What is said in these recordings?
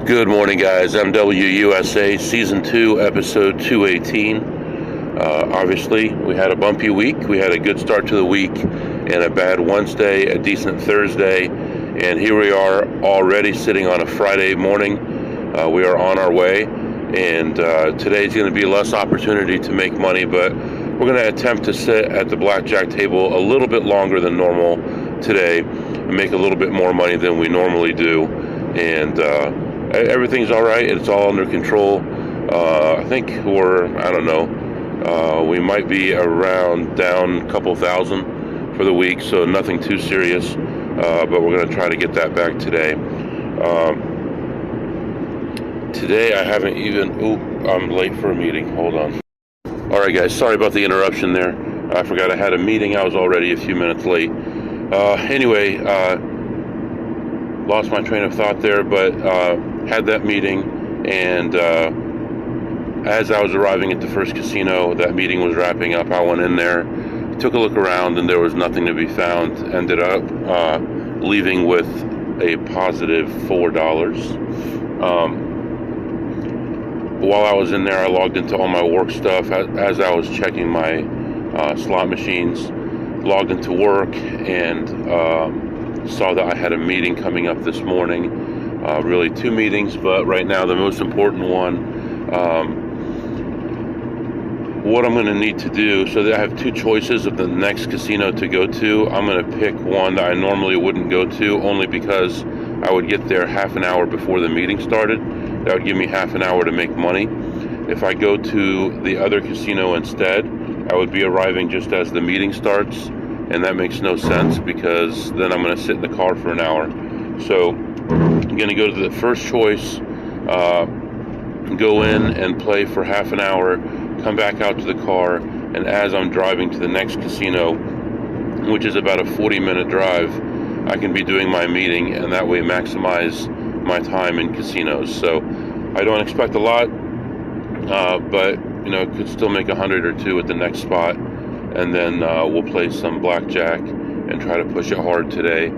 Good morning, guys. MWUSA Season 2, Episode 218. Obviously, we had a bumpy week. We had a good start to the week and a bad Wednesday, a decent Thursday, and here we are already sitting on a Friday morning. We are on our way, and today's going to be less opportunity to make money, but we're going to attempt to sit at the Blackjack table a little bit longer than normal today and make a little bit more money than we normally do. And everything's all right. It's all under control. I think we might be around down a couple thousand for the week, so nothing too serious, but we're going to try to get that back today. Today I haven't even, I'm late for a meeting. Hold on. All right, guys, sorry about the interruption there. I forgot I had a meeting. I was already a few minutes late. Anyway, lost my train of thought there, but had that meeting, and as I was arriving at the first casino, that meeting was wrapping up. I went in there, took a look around, and there was nothing to be found. Ended up leaving with a positive $4. While I was in there, I logged into all my work stuff as I was checking my slot machines, logged into work, and saw that I had a meeting coming up this morning. Really two meetings, but right now the most important one, what I'm going to need to do, so that I have two choices of the next casino to go to. I'm going to pick one that I normally wouldn't go to, only because I would get there half an hour before the meeting started. That would give me half an hour to make money. If I go to the other casino instead, I would be arriving just as the meeting starts, and that makes no sense because then I'm going to sit in the car for an hour. So I'm going to go to the first choice, go in and play for half an hour, come back out to the car, and as I'm driving to the next casino, which is about a 40-minute drive, I can be doing my meeting and that way maximize my time in casinos. So I don't expect a lot, but could still make 100 or two at the next spot, and then we'll play some blackjack and try to push it hard today.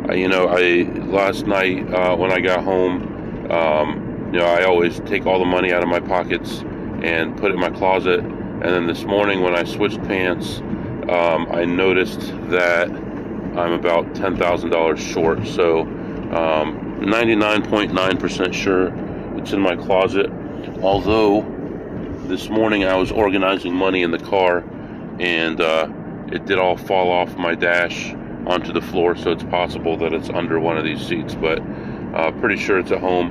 Last night when I got home, I always take all the money out of my pockets and put it in my closet, and then this morning when I switched pants, I noticed that I'm about $10,000 short. So 99.9% sure it's in my closet, although this morning I was organizing money in the car, and it did all fall off my dash onto the floor, so it's possible that it's under one of these seats, but pretty sure it's at home.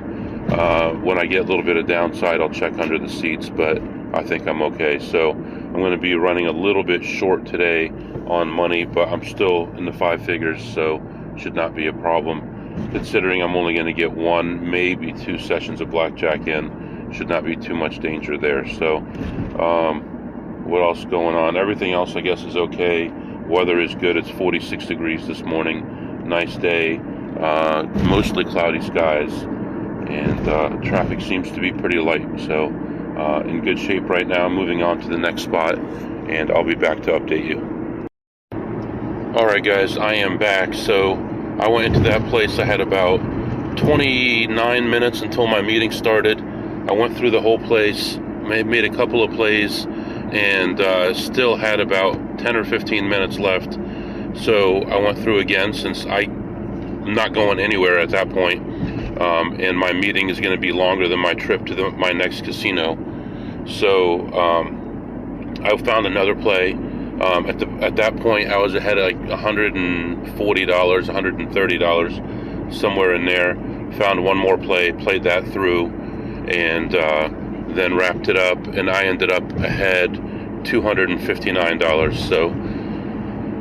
When I get a little bit of downside, I'll check under the seats, but I think I'm okay. So I'm going to be running a little bit short today on money, but I'm still in the five figures, so should not be a problem. Considering I'm only going to get one, maybe two sessions of blackjack in, should not be too much danger there. So what else is going on? Everything else I guess is okay. Weather is good. It's 46 degrees this morning. Nice day. Mostly cloudy skies, and traffic seems to be pretty light. So in good shape right now. Moving on to the next spot, and I'll be back to update you. Alright guys, I am back. So I went into that place. I had about 29 minutes until my meeting started. I went through the whole place, made a couple of plays, and still had about 10 or 15 minutes left. So I went through again, since I'm not going anywhere at that point, and my meeting is going to be longer than my trip to my next casino. So I found another play. At that point, I was ahead of like $140, $130, somewhere in there. Found one more play, played that through, and then wrapped it up, and I ended up ahead $259. So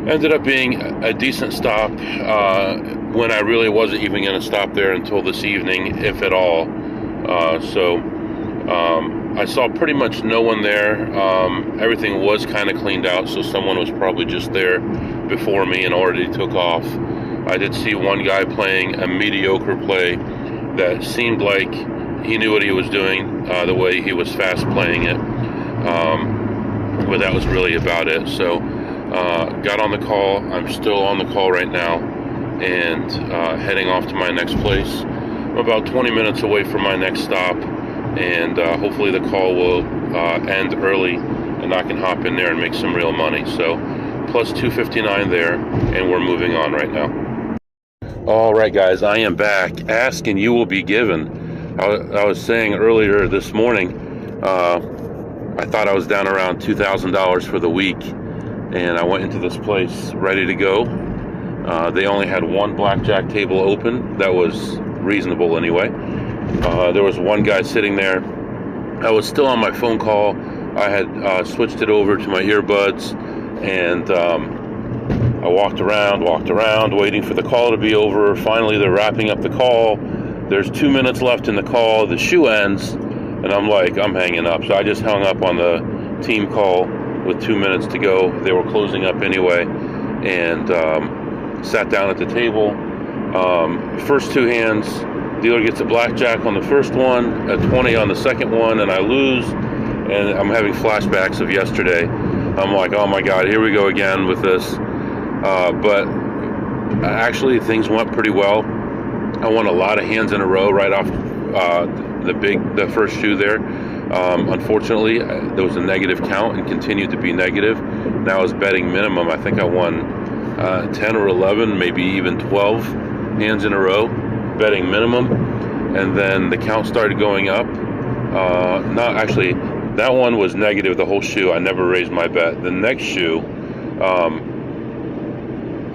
ended up being a decent stop when I really wasn't even going to stop there until this evening, if at all. I saw pretty much no one there. Everything was kind of cleaned out, so someone was probably just there before me and already took off. I did see one guy playing a mediocre play that seemed like he knew what he was doing, the way he was fast playing it, but that was really about it. So got on the call. I'm still on the call right now, and heading off to my next place. I'm about 20 minutes away from my next stop, and hopefully the call will end early, and I can hop in there and make some real money. So plus 259 there, and we're moving on right now. All right, guys, I am back. Ask and you will be given. I was saying earlier this morning, I thought I was down around $2,000 for the week, and I went into this place ready to go. They only had one blackjack table open. That was reasonable anyway. There was one guy sitting there. I was still on my phone call. I had switched it over to my earbuds, and I walked around, waiting for the call to be over. Finally, they're wrapping up the call. There's 2 minutes left in the call. The shoe ends, and I'm like, I'm hanging up. So I just hung up on the team call with 2 minutes to go. They were closing up anyway, and sat down at the table. First two hands, dealer gets a blackjack on the first one, a 20 on the second one, and I lose. And I'm having flashbacks of yesterday. I'm like, oh my God, here we go again with this. But actually, things went pretty well. I won a lot of hands in a row right off the first shoe there. Unfortunately, there was a negative count and continued to be negative. Now I was betting minimum. I think I won 10 or 11, maybe even 12 hands in a row, betting minimum. And then the count started going up. Not actually, that one was negative, the whole shoe. I never raised my bet. The next shoe,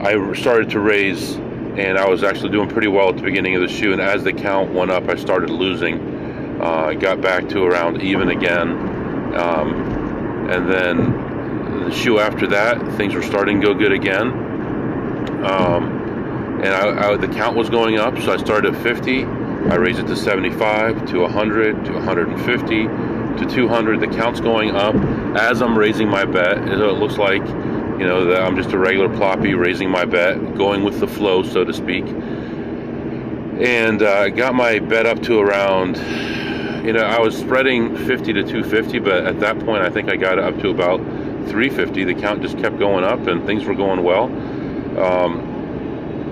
I started to raise, and I was actually doing pretty well at the beginning of the shoe, and as the count went up, I started losing. I got back to around even again, and then the shoe after that, things were starting to go good again, and the count was going up, so I started at 50, I raised it to 75, to 100, to 150, to 200. The count's going up as I'm raising my bet. It looks like, you know, that I'm just a regular ploppy raising my bet, going with the flow, so to speak. And I got my bet up to around, you know, I was spreading 50 to 250, but at that point I think I got it up to about 350. The count just kept going up and things were going well.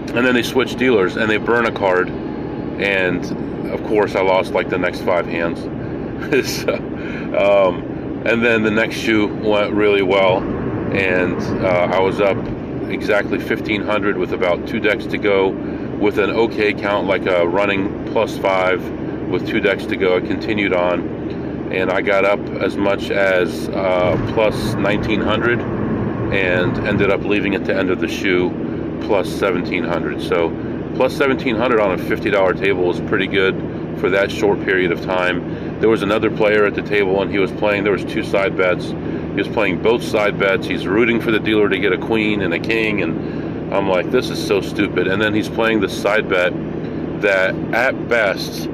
And then they switched dealers and they burn a card, and of course I lost like the next 5 hands. So, and then the next shoe went really well, and I was up exactly 1,500 with about 2 decks to go, with an okay count, like a running +5 with 2 decks to go. I continued on, and I got up as much as plus 1,900, and ended up leaving at the end of the shoe plus 1,700. So plus 1,700 on a $50 table is pretty good for that short period of time. There was another player at the table, and he was playing, there was 2 side bets. He was playing both side bets. He's rooting for the dealer to get a queen and a king, and I'm like, this is so stupid. And then he's playing the side bet that at best,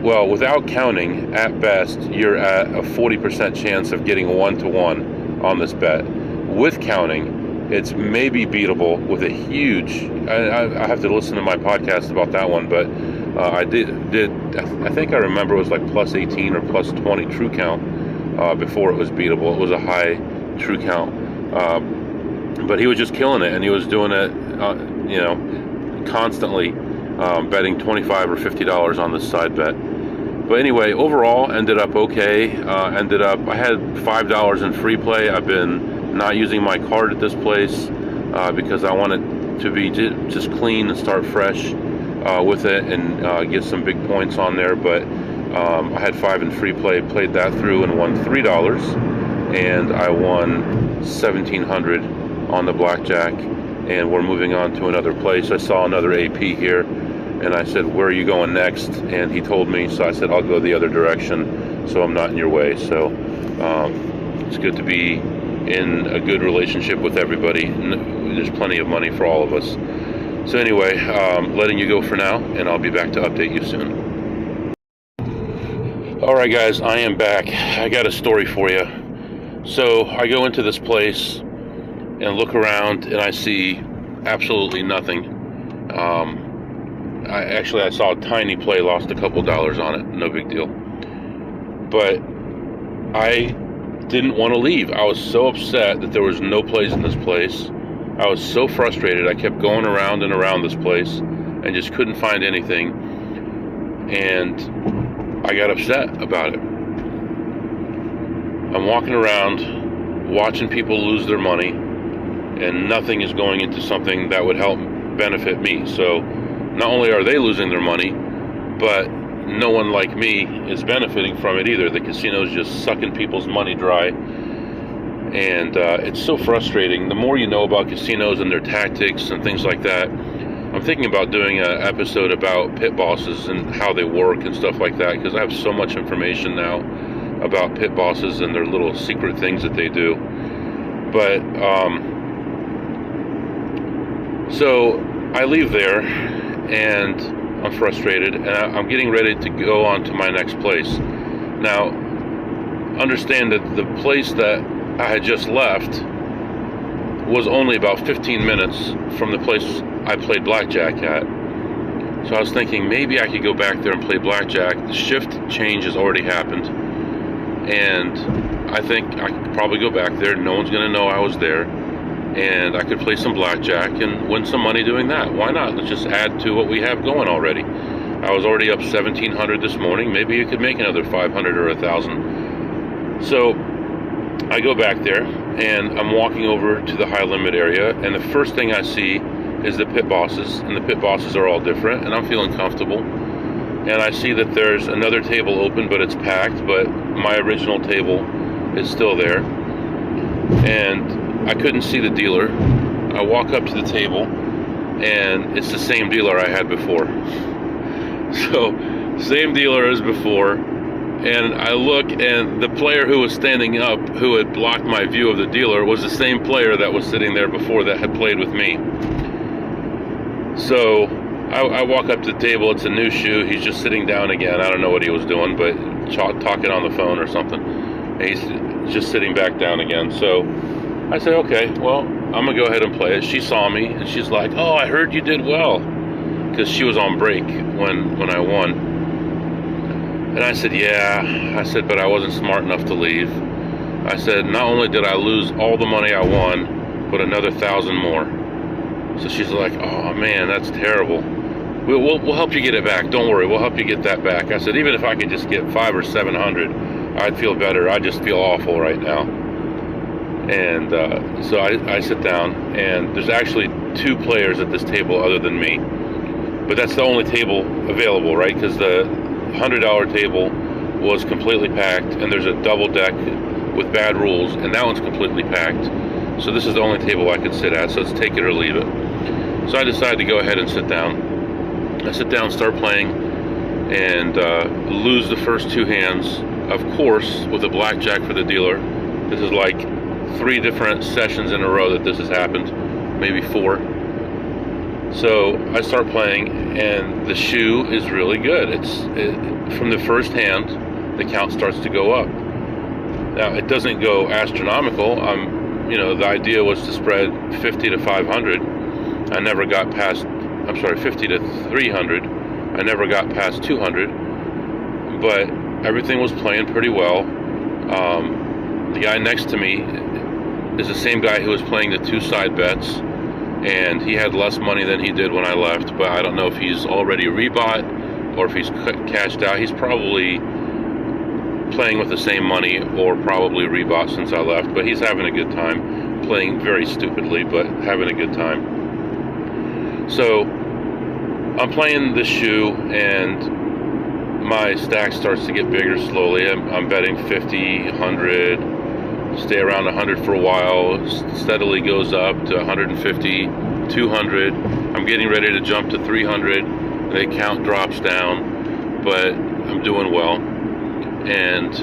well, without counting, at best, you're at a 40% chance of getting 1-to-1 on this bet. With counting, it's maybe beatable with a huge, I have to listen to my podcast about that one, but I think I remember it was like plus 18 or plus 20 true count before it was beatable. It was a high true count. But he was just killing it, and he was doing it, you know, constantly, betting $25 or $50 on this side bet. But anyway, overall, ended up okay. I had $5 in free play. I've been not using my card at this place because I want it to be just clean and start fresh with it, and get some big points on there. But I had 5 in free play, played that through, and won $3, and I won 1,700 on the blackjack. And we're moving on to another place. I saw another AP here, and I said, where are you going next? And he told me, so I said, I'll go the other direction, so I'm not in your way. So it's good to be in a good relationship with everybody. There's plenty of money for all of us. So anyway, letting you go for now, and I'll be back to update you soon. Alright guys, I am back. I got a story for you. So I go into this place and look around, and I see absolutely nothing. I saw a tiny play, lost a couple dollars on it, no big deal. But I didn't want to leave. I was so upset that there was no plays in this place. I was so frustrated. I kept going around and around this place, and just couldn't find anything, and I got upset about it. I'm walking around watching people lose their money, and nothing is going into something that would help benefit me. So not only are they losing their money, but no one like me is benefiting from it either. The casino's just sucking people's money dry, and it's so frustrating. The more you know about casinos and their tactics and things like that, I'm thinking about doing an episode about pit bosses and how they work and stuff like that, because I have so much information now about pit bosses and their little secret things that they do. But so I leave there, and I'm frustrated, and I'm getting ready to go on to my next place. Now, understand that the place that I had just left was only about 15 minutes from the place I played blackjack at. So I was thinking maybe I could go back there and play blackjack. The shift change has already happened, and I think I could probably go back there. No one's going to know I was there, and I could play some blackjack and win some money doing that. Why not? Let's just add to what we have going already. I was already up $1,700 this morning. Maybe you could make another $500 or $1,000. So I go back there, and I'm walking over to the high limit area, and the first thing I see is the pit bosses, and the pit bosses are all different, and I'm feeling comfortable. And I see that there's another table open, but it's packed, but my original table is still there. And I couldn't see the dealer. I walk up to the table, and it's the same dealer I had before. So, same dealer as before, and I look, and the player who was standing up, who had blocked my view of the dealer, was the same player that was sitting there before that had played with me. So, I walk up to the table. It's a new shoe. He's just sitting down again. I don't know what he was doing, but talking on the phone or something. And he's just sitting back down again. So I said, okay, well, I'm going to go ahead and play it. She saw me, and she's like, oh, I heard you did well. Because she was on break when I won. And I said, yeah. I said, but I wasn't smart enough to leave. I said, not only did I lose all the money I won, but another 1,000 more. So she's like, oh, man, that's terrible. We'll help you get it back. Don't worry, we'll help you get that back. I said, even if I could just get $500 or $700, I'd feel better. I just feel awful right now. And so I sit down, and there's actually 2 players at this table other than me. But that's the only table available, right? Because the $100 table was completely packed, and there's a double deck with bad rules, and that one's completely packed. So this is the only table I could sit at, so it's take it or leave it. So I decided to go ahead and sit down. I sit down, start playing, and lose the first 2 hands, of course, with a blackjack for the dealer. This is like 3 different sessions in a row that this has happened, maybe 4. So I start playing, and the shoe is really good. From the first hand, the count starts to go up. Now, it doesn't go astronomical. The idea was to spread 50 to 500. I never got past, 50 to 300. I never got past 200, but everything was playing pretty well. The guy next to me is the same guy who was playing the 2 side bets, and he had less money than he did when I left, but I don't know if he's already rebought or if he's cashed out. He's probably playing with the same money or probably rebought since I left, but he's having a good time, playing very stupidly, but having a good time. So I'm playing this shoe, and my stack starts to get bigger slowly. I'm betting 50, 100, stay around 100 for a while, steadily goes up to 150, 200. I'm getting ready to jump to 300. The count drops down, but I'm doing well. And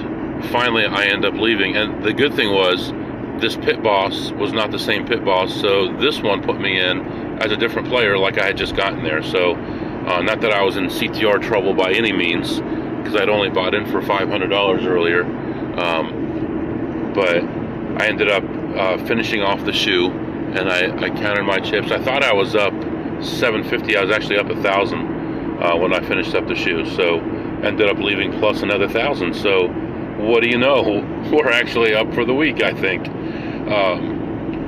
finally I end up leaving. And the good thing was, this pit boss was not the same pit boss, so this one put me in as a different player, like I had just gotten there. So not that I was in CTR trouble by any means, because I'd only bought in for $500 earlier, but I ended up finishing off the shoe, and I counted my chips. I thought I was up 750. I was actually up 1,000 when I finished up the shoe, so ended up leaving plus another 1,000. So what do you know, we're actually up for the week, I think.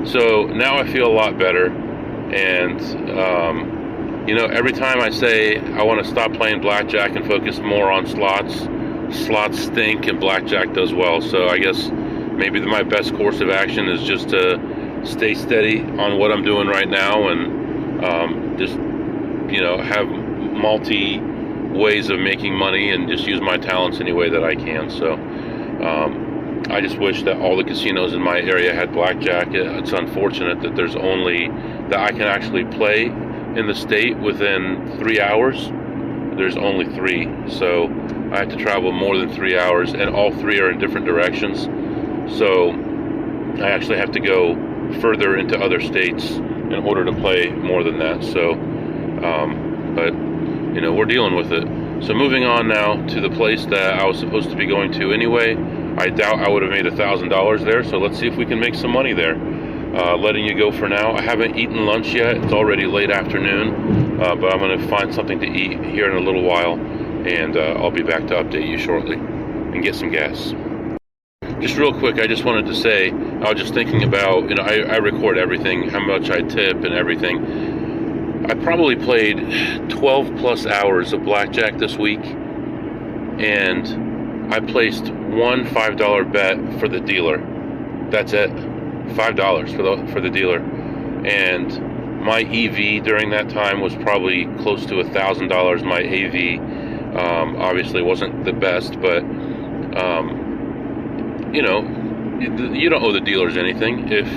So now I feel a lot better, and You know, every time I say I want to stop playing blackjack and focus more on slots, slots stink and blackjack does well. So I guess maybe my best course of action is just to stay steady on what I'm doing right now, and just, you know, have multi ways of making money and just use my talents any way that I can. So I just wish that all the casinos in my area had blackjack. It's unfortunate that there's only, that I can actually play in the state within 3 hours. There's only 3, so I have to travel more than 3 hours, and all 3 are in different directions. So I actually have to go further into other states in order to play more than that. So, but you know, we're dealing with it. So moving on now to the place that I was supposed to be going to anyway. I doubt I would have made $1,000 there, so let's see if we can make some money there. Letting you go for now. I haven't eaten lunch yet. It's already late afternoon, but I'm going to find something to eat here in a little while, and I'll be back to update you shortly and get some gas. Just real quick, I just wanted to say, I was just thinking about, you know, I record everything, how much I tip and everything. I probably played 12 plus hours of blackjack this week, and I placed one $5 bet for the dealer. That's it. $5 for the dealer, and my EV during that time was probably close to $1,000. My AV obviously wasn't the best, but you know, you don't owe the dealers anything. If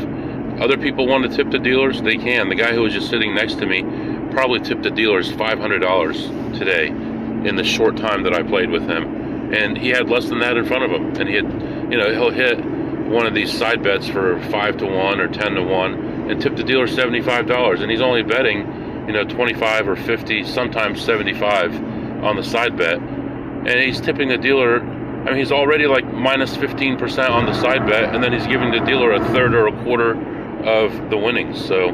other people want to tip the dealers, they can. The guy who was just sitting next to me probably tipped the dealers $500 today in the short time that I played with him, and he had less than that in front of him, and he had, you know, he'll hit one of these side bets for 5 to 1 or 10 to 1 and tip the dealer $75, and he's only betting, you know, 25 or 50, sometimes 75 on the side bet, and he's tipping the dealer. I mean, he's already like minus 15% on the side bet, and then he's giving the dealer a third or a quarter of the winnings. So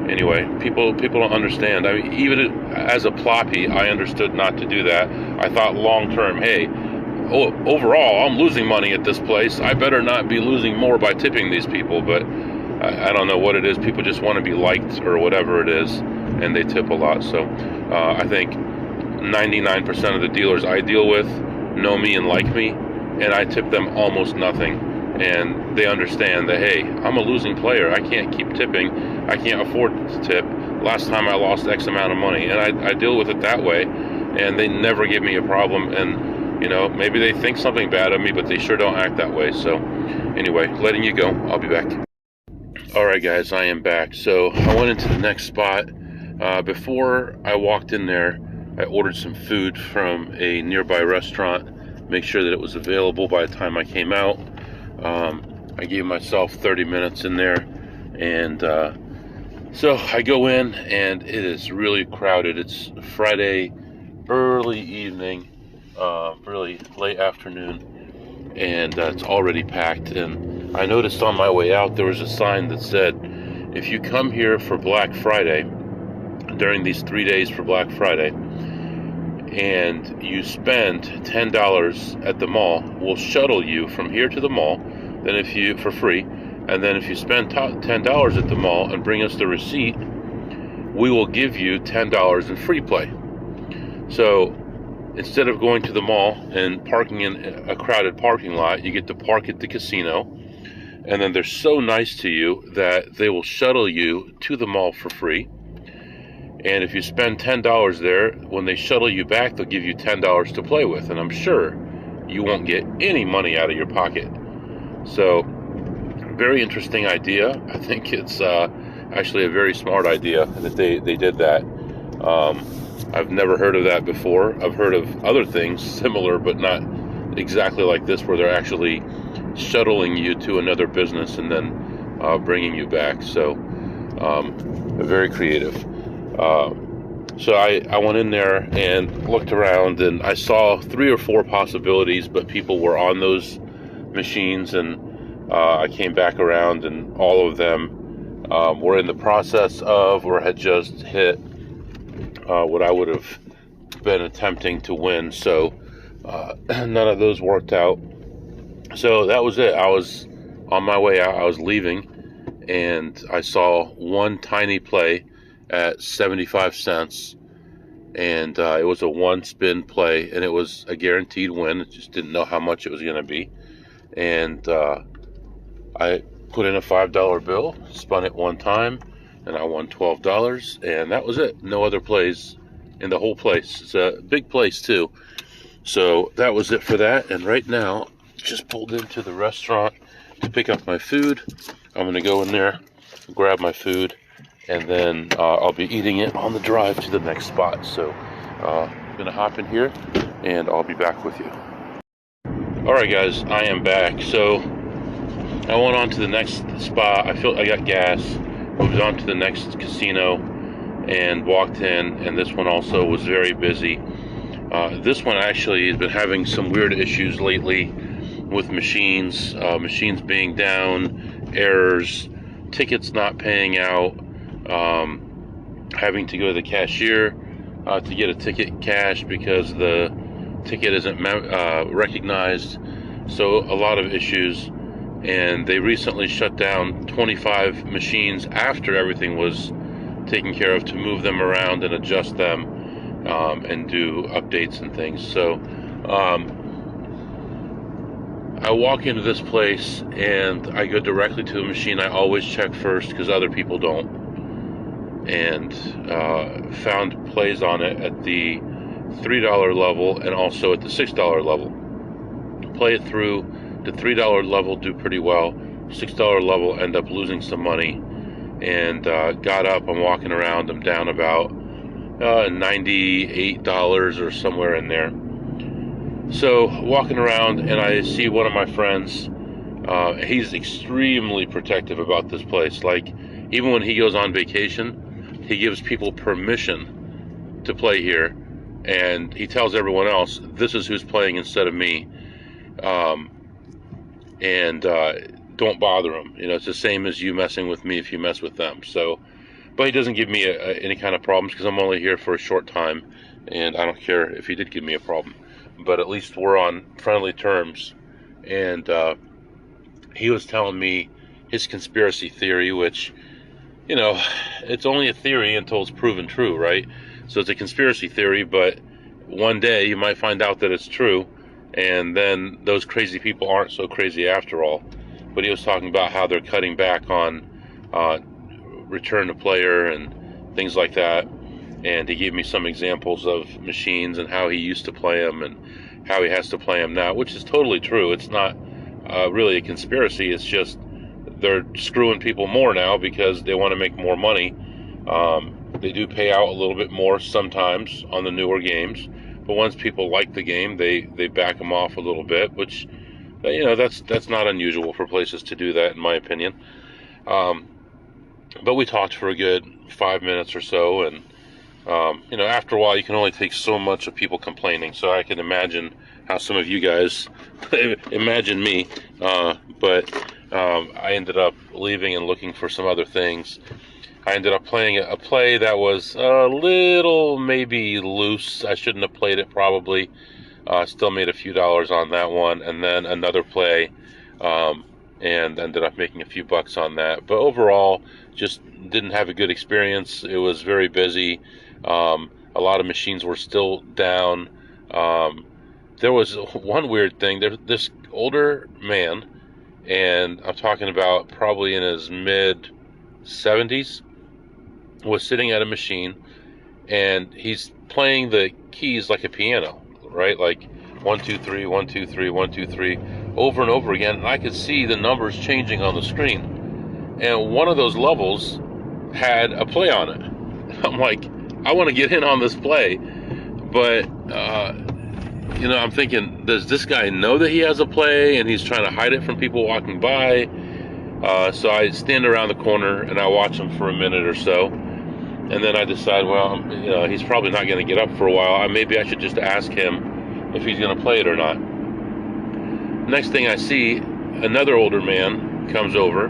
anyway, people don't understand. I mean, even as a ploppy, I understood not to do that. I thought long term, hey, overall, I'm losing money at this place. I better not be losing more by tipping these people. But I don't know what it is. People just want to be liked or whatever it is, and they tip a lot. So I think 99% of the dealers I deal with know me and like me, and I tip them almost nothing. And they understand that, hey, I'm a losing player. I can't keep tipping. I can't afford to tip. Last time I lost X amount of money, and I deal with it that way, and they never give me a problem. And you know, maybe they think something bad of me, but they sure don't act that way. So anyway, letting you go. I'll be back. All right, guys, I am back. So I went into the next spot. Before I walked in there, I ordered some food from a nearby restaurant, make sure that it was available by the time I came out. I gave myself 30 minutes in there, and so I go in, and it is really crowded. It's Friday early evening, really late afternoon, and it's already packed. And I noticed on my way out there was a sign that said, if you come here for Black Friday, during these 3 days for Black Friday, and you spend $10 at the mall, we'll shuttle you from here to the mall, then if you, for free, and then if you spend $10 at the mall and bring us the receipt, we will give you $10 in free play. So instead of going to the mall and parking in a crowded parking lot, you get to park at the casino, and then they're so nice to you that they will shuttle you to the mall for free. And if you spend $10 there, when they shuttle you back, they'll give you $10 to play with. And I'm sure you won't get any money out of your pocket. So, very interesting idea. I think it's actually a very smart idea that they did that. I've never heard of that before. I've heard of other things similar, but not exactly like this, where they're actually shuttling you to another business and then bringing you back. So, very creative. So I went in there and looked around, and I saw 3 or 4 possibilities, but people were on those machines, and I came back around, and all of them were in the process of or had just hit what I would have been attempting to win. So none of those worked out. So that was it. I was on my way out. I was leaving, and I saw one tiny play at 75 cents. And it was a one spin play, and it was a guaranteed win. I just didn't know how much it was going to be. And I put in a $5 bill, spun it one time, and I won $12. And that was it. No other plays in the whole place. It's a big place too. So that was it for that. And right now, just pulled into the restaurant to pick up my food. I'm going to go in there, grab my food, and then I'll be eating it on the drive to the next spot. So I'm going to hop in here, and I'll be back with you. Alright guys, I am back. So I went on to the next spot. I got gas, moved on to the next casino, and walked in, and this one also was very busy. This one actually has been having some weird issues lately with machines being down, errors, tickets not paying out, having to go to the cashier to get a ticket cashed because the ticket isn't recognized. So a lot of issues, and they recently shut down 25 machines after everything was taken care of to move them around and adjust them and do updates and things. So I walk into this place and I go directly to the machine. I always check first because other people don't. And found plays on it at the $3 level and also at the $6 level. Play it through. The $3 level do pretty well. $6 level end up losing some money. And got up. I'm walking around. I'm down about $98 or somewhere in there. So walking around, and I see one of my friends. He's extremely protective about this place. Like, even when he goes on vacation, he gives people permission to play here, and he tells everyone else, this is who's playing instead of me, and don't bother them. You know, it's the same as you messing with me if you mess with them. So, but he doesn't give me any kind of problems because I'm only here for a short time, and I don't care if he did give me a problem. But at least we're on friendly terms. And he was telling me his conspiracy theory, which, you know, it's only a theory until it's proven true, right? So it's a conspiracy theory, but one day you might find out that it's true, and then those crazy people aren't so crazy after all. But he was talking about how they're cutting back on return to player and things like that. And he gave me some examples of machines and how he used to play them and how he has to play them now, which is totally true. It's not really a conspiracy. It's just they're screwing people more now because they want to make more money. They do pay out a little bit more sometimes on the newer games, but once people like the game, they back them off a little bit, which, you know, that's not unusual for places to do that, in my opinion. But we talked for a good 5 minutes or so, and you know, after a while, you can only take so much of people complaining. So I can imagine how some of you guys imagine me. But I ended up leaving and looking for some other things. I ended up playing a play that was a little maybe loose. I shouldn't have played it probably. Still made a few dollars on that one. And then another play, and ended up making a few bucks on that. But overall, just didn't have a good experience. It was very busy. A lot of machines were still down. There was one weird thing. There's this older man, and I'm talking about probably in his mid-70s, was sitting at a machine, and he's playing the keys like a piano, right? Like 1, 2, 3, 1, 2, 3, 1, 2, 3, over and over again. And I could see the numbers changing on the screen. And one of those levels had a play on it. I'm like, I want to get in on this play, but you know, I'm thinking, does this guy know that he has a play and he's trying to hide it from people walking by? So I stand around the corner and I watch him for a minute or so, and then I decide, well, you know, he's probably not going to get up for a while. Maybe I should just ask him if he's going to play it or not. Next thing I see, another older man comes over,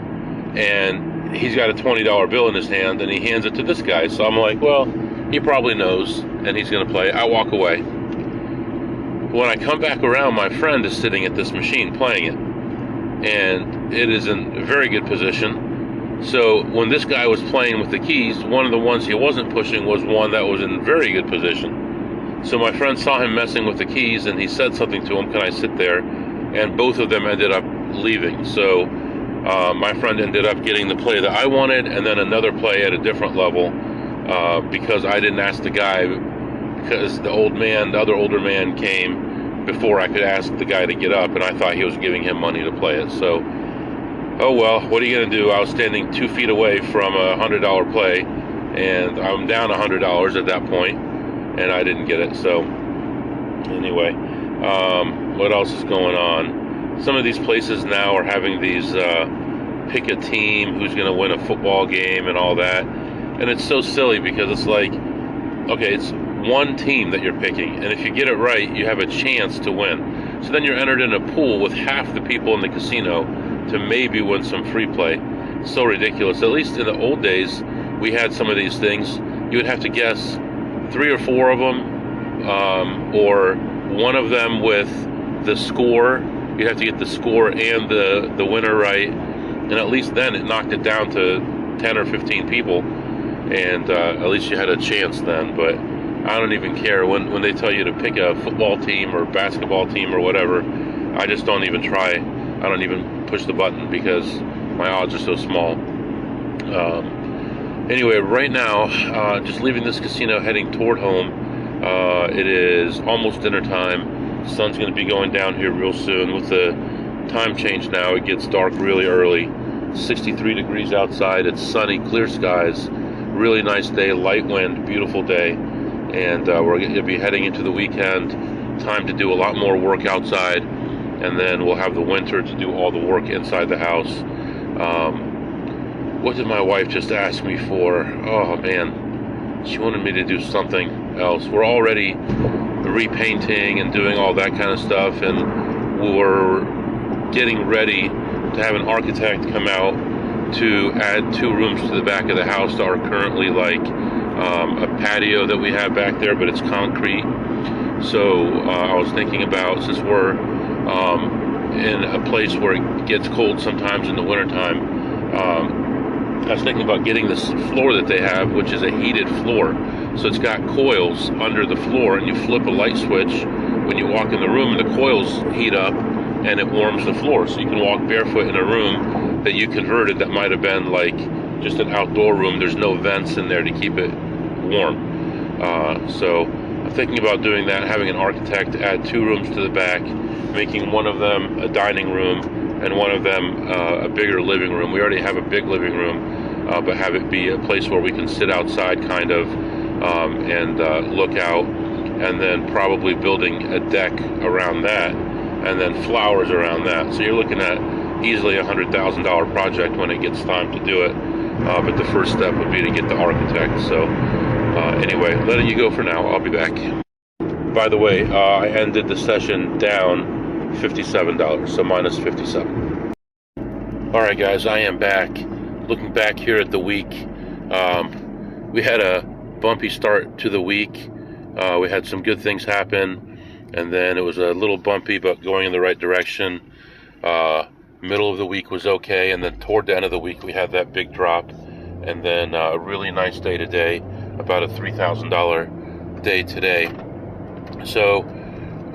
and he's got a $20 bill in his hand, and he hands it to this guy. So I'm like, well, he probably knows, and he's going to play. I walk away. When I come back around, my friend is sitting at this machine playing it, and it is in a very good position. So when this guy was playing with the keys, one of the ones he wasn't pushing was one that was in very good position. So my friend saw him messing with the keys, and he said something to him, "Can I sit there?" And both of them ended up leaving. So my friend ended up getting the play that I wanted, and then another play at a different level because I didn't ask the guy, because the other older man came before I could ask the guy to get up, and I thought he was giving him money to play it. So, oh well, what are you going to do? I was standing 2 feet away from a $100 play, and I'm down $100 at that point, and I didn't get it. So, anyway, what else is going on? Some of these places now are having these pick a team who's going to win a football game and all that, and it's so silly because it's like, okay, it's one team that you're picking, and if you get it right, you have a chance to win. So then you're entered in a pool with half the people in the casino to maybe win some free play. It's so ridiculous. At least in the old days, we had some of these things. You would have to guess 3 or 4 of them, or one of them with the score. You'd have to get the score and the winner right, and at least then it knocked it down to 10 or 15 people, and at least you had a chance then. But I don't even care when they tell you to pick a football team or basketball team or whatever. I just don't even try. I don't even push the button because my odds are so small. Anyway, right now, just leaving this casino, heading toward home. It is almost dinner time. The sun's going to be going down here real soon. With the time change now, it gets dark really early. 63 degrees outside. It's sunny, clear skies. Really nice day, light wind, beautiful day. And we're going to be heading into the weekend. Time to do a lot more work outside, and then we'll have the winter to do all the work inside the house. What did my wife just ask me for? Oh man, she wanted me to do something else. We're already repainting and doing all that kind of stuff, and we're getting ready to have an architect come out to add 2 rooms to the back of the house that are currently like a patio that we have back there, but it's concrete. So I was thinking about, since we're in a place where it gets cold sometimes in the wintertime, I was thinking about getting this floor that they have, which is a heated floor. So it's got coils under the floor, and you flip a light switch when you walk in the room, and the coils heat up, and it warms the floor. So you can walk barefoot in a room that you converted that might have been like just an outdoor room. There's no vents in there to keep it warm. So I'm thinking about doing that, having an architect add 2 rooms to the back, making one of them a dining room and one of them a bigger living room. We already have a big living room, but have it be a place where we can sit outside kind of and look out, and then probably building a deck around that, and then flowers around that. So you're looking at easily $100,000 project when it gets time to do it. But the first step would be to get the architect. So anyway, letting you go for now. I'll be back. By the way, I ended the session down $57, so minus 57. All right, guys, I am back. Looking back here at the week, we had a bumpy start to the week. We had some good things happen, and then it was a little bumpy, but going in the right direction. Middle of the week was okay, and then toward the end of the week we had that big drop, and then a really nice day today, about a $3,000 day today. So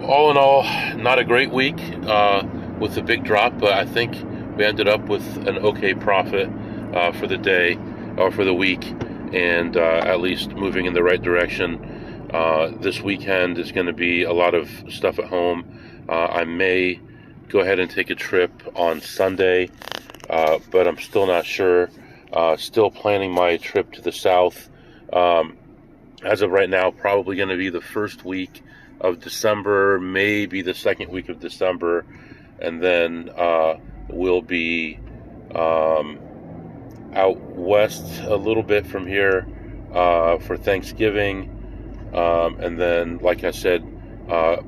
all in all, not a great week with the big drop, but I think we ended up with an okay profit for the day or for the week, and at least moving in the right direction. This weekend is going to be a lot of stuff at home. I may go ahead and take a trip on Sunday, but I'm still not sure. Still planning my trip to the south. As of right now, probably going to be the first week of December, maybe the second week of December, and then we'll be out west a little bit from here for Thanksgiving, and then, like I said,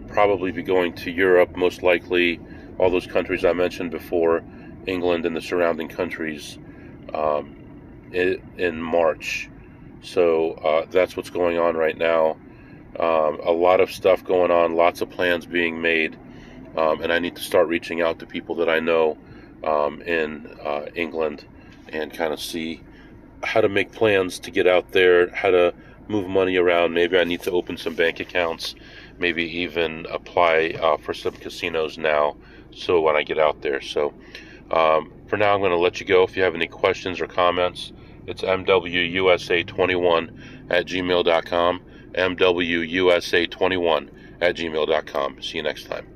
probably be going to Europe, most likely all those countries I mentioned before, England and the surrounding countries, in March. So that's what's going on right now. A lot of stuff going on, lots of plans being made, and I need to start reaching out to people that I know in England and kind of see how to make plans to get out there, how to move money around. Maybe I need to open some bank accounts, maybe even apply for some casinos now, so when I get out there. So for now, I'm going to let you go. If you have any questions or comments, it's mwusa21@gmail.com, mwusa21@gmail.com. See you next time.